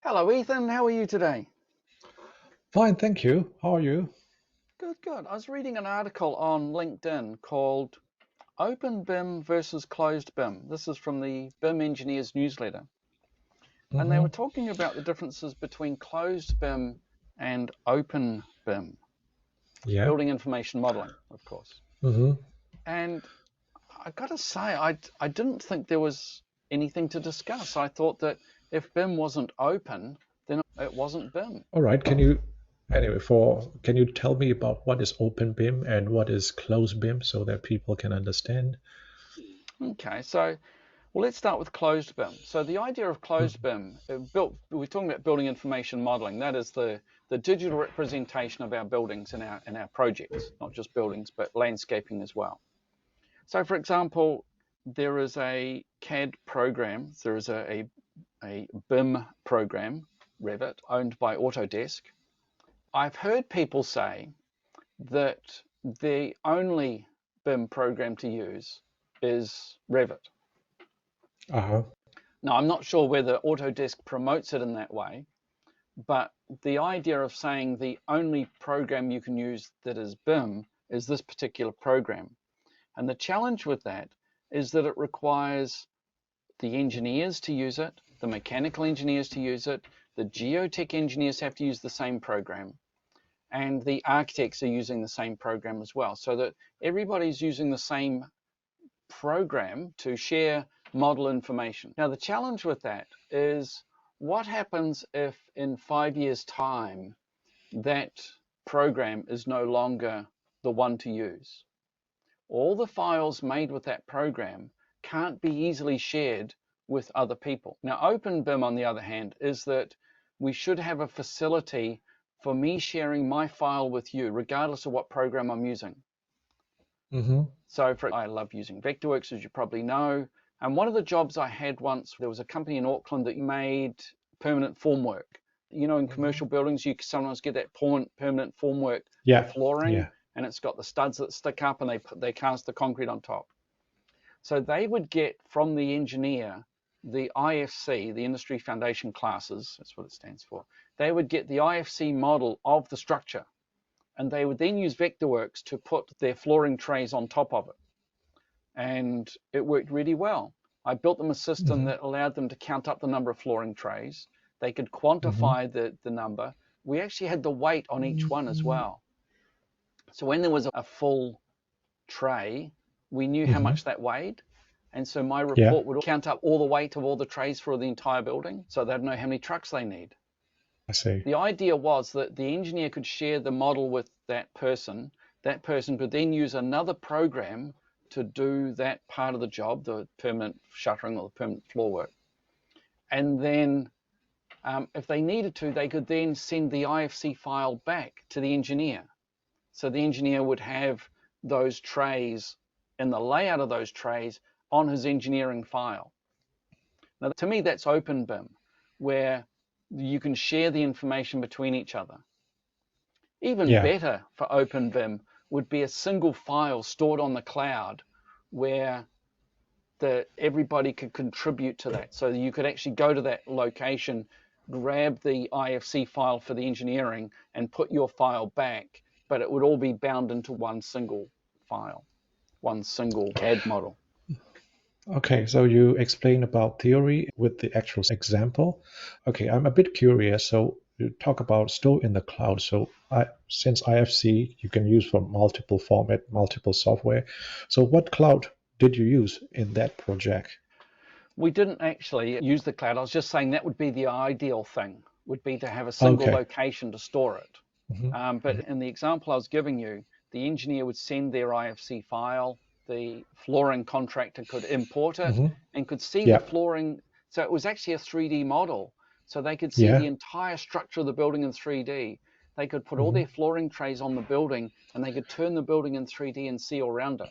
Hello, Ethan. How are you today? Fine, thank you. How are you? Good, good. I was reading an article on LinkedIn called Open BIM versus Closed BIM. This is from the BIM Engineers newsletter. And they were Mm-hmm. talking about the differences between closed BIM and open BIM, Yeah. building information modeling, of course. Mm-hmm. And I got to say, I didn't think there was anything to discuss. I thought that if BIM wasn't open, then it wasn't BIM. All right. Can you tell me about what is Open BIM and what is Closed BIM so that people can understand? Okay, so well, let's start with closed BIM. So the idea of closed Mhm. BIM, we're talking about building information modeling. That is the digital representation of our buildings and our projects, not just buildings, but landscaping as well. So for example, there is a CAD program, there is a BIM program, Revit, owned by Autodesk. I've heard people say that the only BIM program to use is Revit. Uh-huh. Now, I'm not sure whether Autodesk promotes it in that way, but the idea of saying the only program you can use that is BIM is this particular program. And the challenge with that is that it requires the engineers to use it, the mechanical engineers to use it, the geotech engineers have to use the same program, and the architects are using the same program as well, so that everybody's using the same program to share model information. Now, the challenge with that is what happens if in 5 years' time that program is no longer the one to use? All the files made with that program can't be easily shared with other people. Now, Open BIM, on the other hand, is that we should have a facility for me sharing my file with you, regardless of what program I'm using. Mm-hmm. So I love using Vectorworks, as you probably know. And one of the jobs I had once, there was a company in Auckland that made permanent formwork. You know, in Mm-hmm. commercial buildings, you sometimes get that permanent formwork for Yeah. flooring, Yeah. and it's got the studs that stick up, and they cast the concrete on top. So they would get from the engineer the IFC, the Industry Foundation Classes, that's what it stands for. They would get the IFC model of the structure, and they would then use Vectorworks to put their flooring trays on top of it. And it worked really well. I built them a system Mm-hmm. that allowed them to count up the number of flooring trays. They could Mm-hmm. quantify the number. We actually had the weight on each one as well. So when there was a full tray, we knew how Mm-hmm. much that weighed. And so my Yeah, report would count up all the weight of all the trays for the entire building. So they'd know how many trucks they need. I see. The idea was that the engineer could share the model with that person. That person could then use another program to do that part of the job, the permanent shuttering or the permanent floor work. And then if they needed to, they could then send the IFC file back to the engineer. So the engineer would have those trays and the layout of those trays on his engineering file. Now, to me, that's Open BIM, where you can share the information between each other. Even Yeah. better for Open BIM would be a single file stored on the cloud where everybody could contribute to that. So you could actually go to that location, grab the IFC file for the engineering and put your file back, but it would all be bound into one single file, one single CAD model. Okay, so you explain about theory with the actual example. Okay, I'm a bit curious. So you talk about store in the cloud. Since IFC you can use for multiple format, multiple software. So what cloud did you use in that project? We didn't actually use the cloud. I was just saying that would be the ideal thing, would be to have a single Okay. location to store it. Hmm. But in the example I was giving you, the engineer would send their IFC file, the flooring contractor could import it Hmm. and could see the Yeah. flooring. So it was actually a 3D model. So they could see the Yeah. entire structure of the building in 3D. They could put all Hmm. their flooring trays on the building and they could turn the building in 3D and see all around it.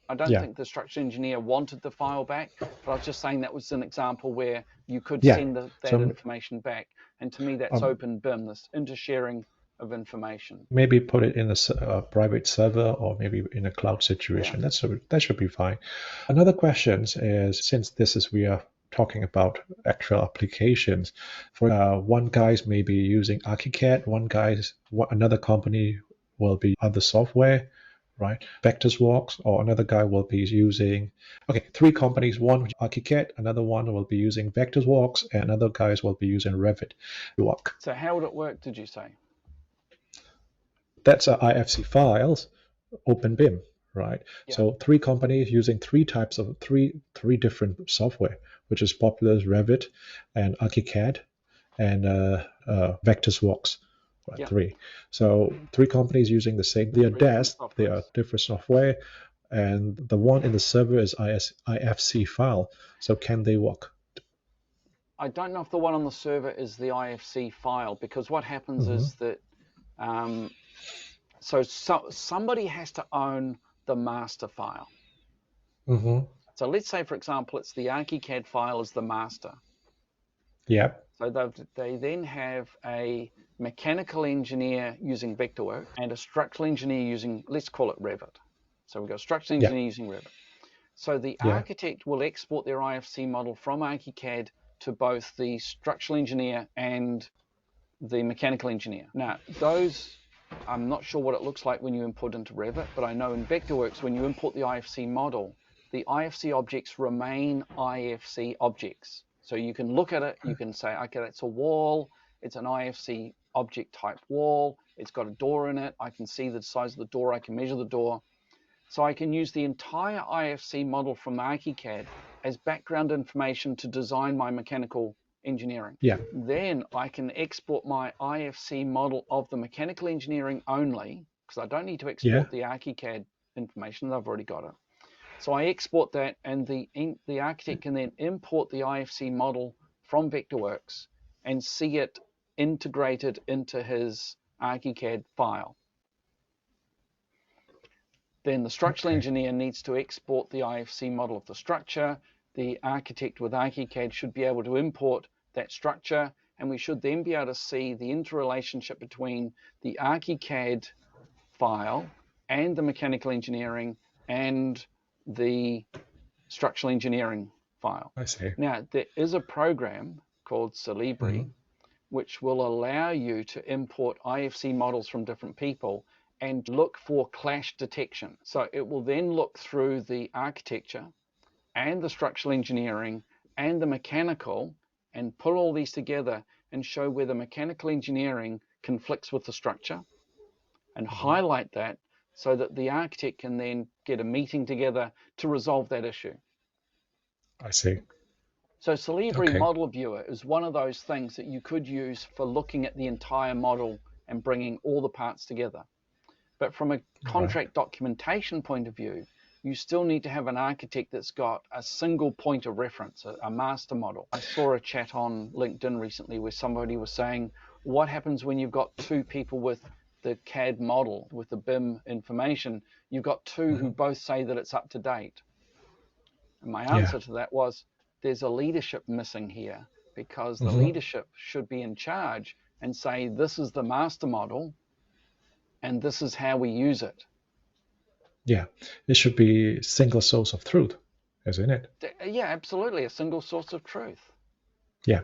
I don't Yeah. think the structural engineer wanted the file back, but I was just saying that was an example where you could Yeah. send that So information back. And to me, that's um, open BIM, this intersharing of information. maybe put it in a private server or maybe in a cloud Yeah. situation. That should be fine. Another question is, since this is we are talking about actual applications. For one guy's maybe using ArchiCAD, another company will be other software, right? Vectorworks, or another guy will be using, okay, three companies, one ArchiCAD, another one will be using Vectorworks, and other guys will be using Revit. So how would it work, did you say? That's IFC files, Open BIM, right? Yeah. So three companies using three different software, which is popular as Revit and ArchiCAD and Vectorworks. Right, Yeah. three. So three companies using the same. They are different software, and the one in the server is IFC file. So can they work? I don't know if the one on the server is the IFC file, because what happens is that so somebody has to own the master file. So let's say, for example, it's the ArchiCAD file as the master. Yeah. So they then have a mechanical engineer using Vectorworks and a structural engineer using, let's call it Revit. So we've got a structural engineer using Revit. So the architect will export their IFC model from ArchiCAD to both the structural engineer and the mechanical engineer. Now, those, I'm not sure what it looks like when you import into Revit, but I know in Vectorworks, when you import the IFC model, the IFC objects remain IFC objects. So you can look at it, you can say, okay, that's a wall, it's an IFC object type wall, it's got a door in it, I can see the size of the door, I can measure the door. So I can use the entire IFC model from ArchiCAD as background information to design my mechanical engineering. Yeah. Then I can export my IFC model of the mechanical engineering only, because I don't need to export the ArchiCAD information, I've already got it. So I export that, and the architect can then import the IFC model from Vectorworks and see it integrated into his ArchiCAD file. Then the structural engineer needs to export the IFC model of the structure. The architect with ArchiCAD should be able to import that structure, and we should then be able to see the interrelationship between the ArchiCAD file and the mechanical engineering and the structural engineering file. I see. Now, there is a program called Liberating, which will allow you to import IFC models from different people and look for clash detection. So it will then look through the architecture and the structural engineering and the mechanical and pull all these together and show where the mechanical engineering conflicts with the structure and highlight that so that the architect can then get a meeting together to resolve that issue. I see. So Celebri Model Viewer is one of those things that you could use for looking at the entire model and bringing all the parts together. But from a contract documentation point of view, you still need to have an architect that's got a single point of reference, a master model. I saw a chat on LinkedIn recently where somebody was saying, what happens when you've got two people with the CAD model, with the BIM information? You've got two who both say that it's up to date. And my answer to that was, there's a leadership missing here, because the leadership should be in charge and say, this is the master model and this is how we use it. Yeah, it should be single source of truth, isn't it? Yeah, absolutely, a single source of truth. Yeah.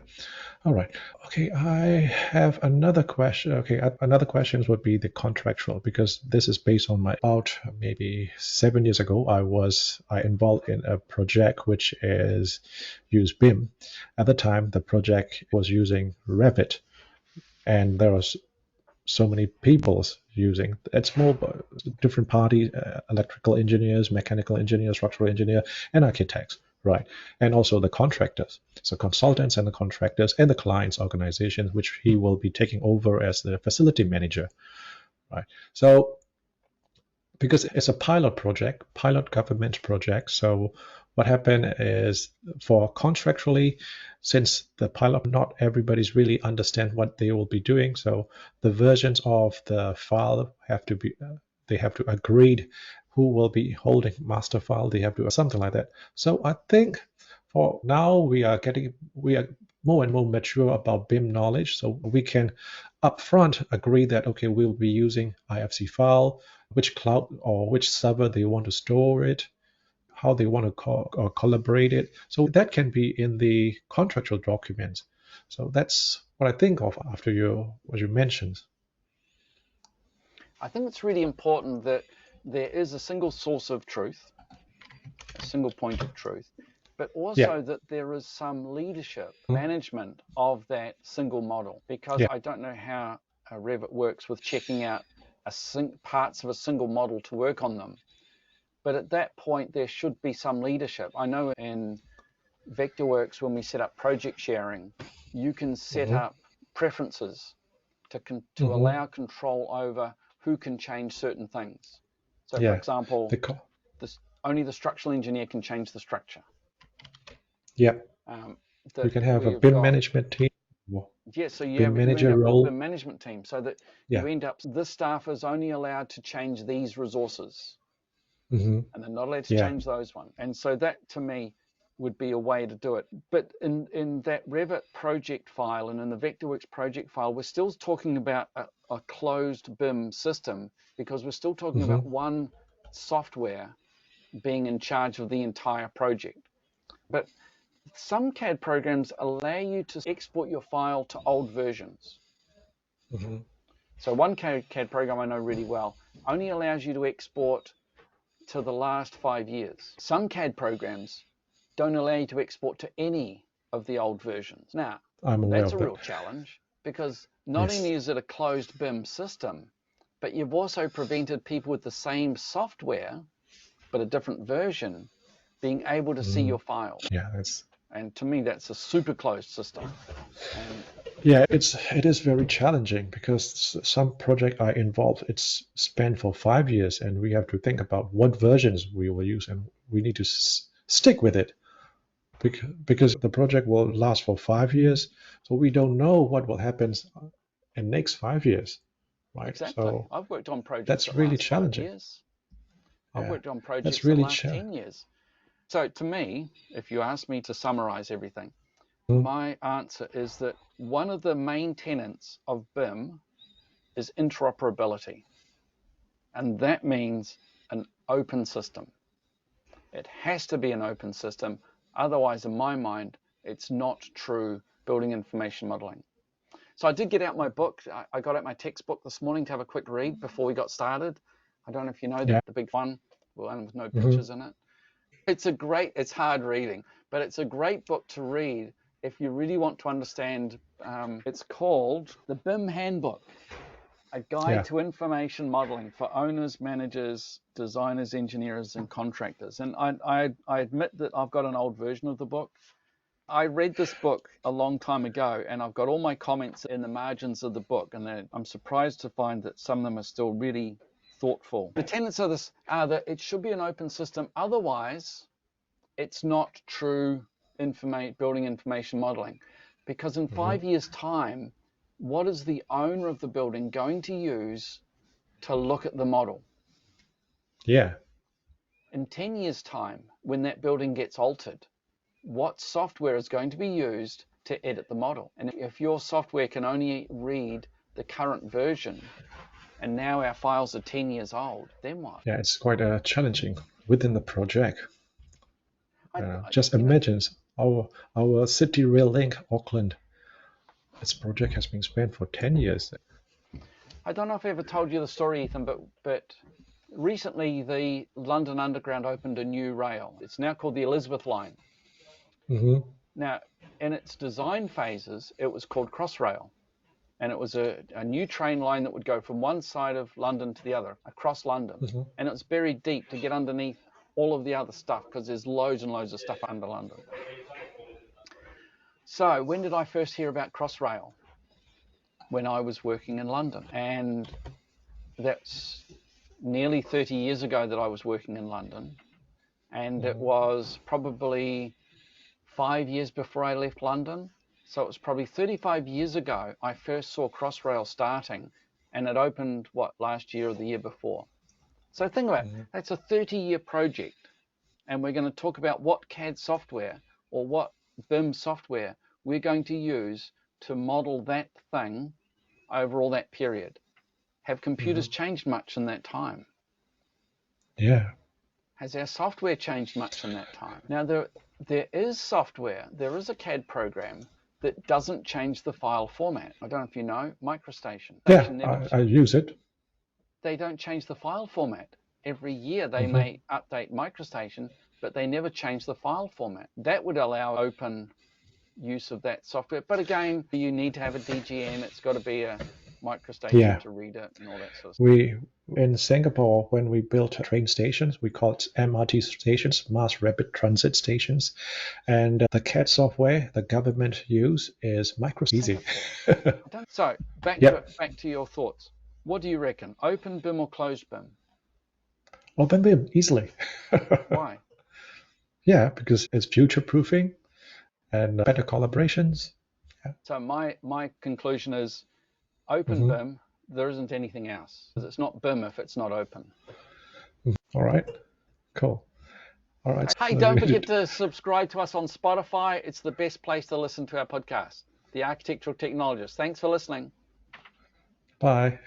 All right. Okay, I have another question. Okay, another question would be the contractual, because this is based on about maybe 7 years ago, I involved in a project which is use BIM. At the time, the project was using Revit, and there was so many people using it's more different parties, electrical engineers, mechanical engineers, structural engineer, and architects, right? And also the contractors, so consultants and the contractors and the clients organizations, which he will be taking over as the facility manager, right? So because it's a pilot government project, so what happened is, for contractually, since the pilot, not everybody's really understand what they will be doing, so the versions of the file have to be, they have to agree who will be holding master file, they have to something like that. So I think for now we are more and more mature about BIM knowledge, so we can upfront agree that okay, we'll be using IFC file, which cloud or which server they want to store it, how they want to collaborate it. So that can be in the contractual documents. So that's what I think of after what you mentioned. I think it's really important that there is a single source of truth, a single point of truth, but Yeah. also that there is some leadership, management of that single model, because Yeah. I don't know how Revit works with checking out parts of a single model to work on them. But at that point, there should be some leadership. I know in Vectorworks, when we set up project sharing, you can set up preferences to allow control over who can change certain things. So, for Yeah. example, only the structural engineer can change the structure. Yeah. We That can have a we've BIM got, management team. yeah, so you BIM end manager up with a role. BIM management team, so that Yeah. you end up, this staff is only allowed to change these resources, and they're not allowed to Yeah. change those ones. And so that, to me, would be a way to do it. But in that Revit project file and in the Vectorworks project file, we're still talking about a closed BIM system, because we're still talking about one software being in charge of the entire project. But some CAD programs allow you to export your file to old versions. So one CAD program I know really well only allows you to export to the last 5 years. Some CAD programs don't allow you to export to any of the old versions. Now, I'm aware that's of a that. real challenge, because not only is it a closed BIM system, but you've also prevented people with the same software, but a different version, being able to see your file. Yeah, And to me, that's a super closed system. And yeah, it is very challenging, because some project are involved. It's spent for 5 years, and we have to think about what versions we will use, and we need to stick with it, because the project will last for 5 years. So we don't know what will happen in next 5 years, right? exactly. So I've worked on projects that's that really last 5 challenging. years. I've Yeah, worked on that's projects that really last 10 years. So to me, if you ask me to summarize everything, my answer is that one of the main tenets of BIM is interoperability. And that means an open system. It has to be an open system. Otherwise, in my mind, it's not true building information modeling. So I did get out my book. I got out my textbook this morning to have a quick read before we got started. I don't know if you know Yeah. the big one, well, with no pictures in it. It's hard reading, but it's a great book to read if you really want to understand. It's called The BIM Handbook, a guide to information modeling for owners, managers, designers, engineers, and contractors. And I admit that I've got an old version of the book. I read this book a long time ago, and I've got all my comments in the margins of the book, and I'm surprised to find that some of them are still really thoughtful. The tenets of this are that it should be an open system. Otherwise, it's not true building information modeling, because in 5 years' time, what is the owner of the building going to use to look at the model? Yeah. In 10 years' time, when that building gets altered, what software is going to be used to edit the model? And if your software can only read the current version, and now our files are 10 years old, then what? Yeah, it's quite challenging within the project. Just You know, imagine our City Rail Link Auckland. Its project has been spent for 10 years. I don't know if I ever told you the story, Ethan, but recently the London Underground opened a new rail. It's now called the Elizabeth Line. Now, in its design phases, it was called Crossrail, and it was a new train line that would go from one side of London to the other, across London. And it was buried deep to get underneath all of the other stuff, because there's loads and loads of stuff under London. So when did I first hear about Crossrail? When I was working in London. And that's nearly 30 years ago that I was working in London. And it was probably 5 years before I left London. So it was probably 35 years ago I first saw Crossrail starting, and it opened, last year or the year before. So think about it. That's a 30-year project, and we're going to talk about what CAD software or what BIM software we're going to use to model that thing over all that period. Have computers changed much in that time? Yeah. Has our software changed much in that time? Now, there is software, there is a CAD program that doesn't change the file format. I don't know if you know, MicroStation. Yeah, I use it. They don't change the file format. Every year they Mm-hmm. may update MicroStation, but they never change the file format. That would allow open use of that software. But again, you need to have a DGM. It's got to be a MicroStation to read it and all that sort of stuff. We in Singapore, when we built train stations, we called it MRT stations, mass rapid transit stations, and the CAD software the government use is MicroStation. Easy. So back to your thoughts. What do you reckon? Open BIM or closed BIM? Open BIM, easily. Why? Yeah, because it's future proofing and better collaborations. Yeah. So my conclusion is open BIM, there isn't anything else. Because it's not BIM if it's not open. All right, cool. All right. Hey, don't forget to subscribe to us on Spotify. It's the best place to listen to our podcast, The Architectural Technologist. Thanks for listening. Bye.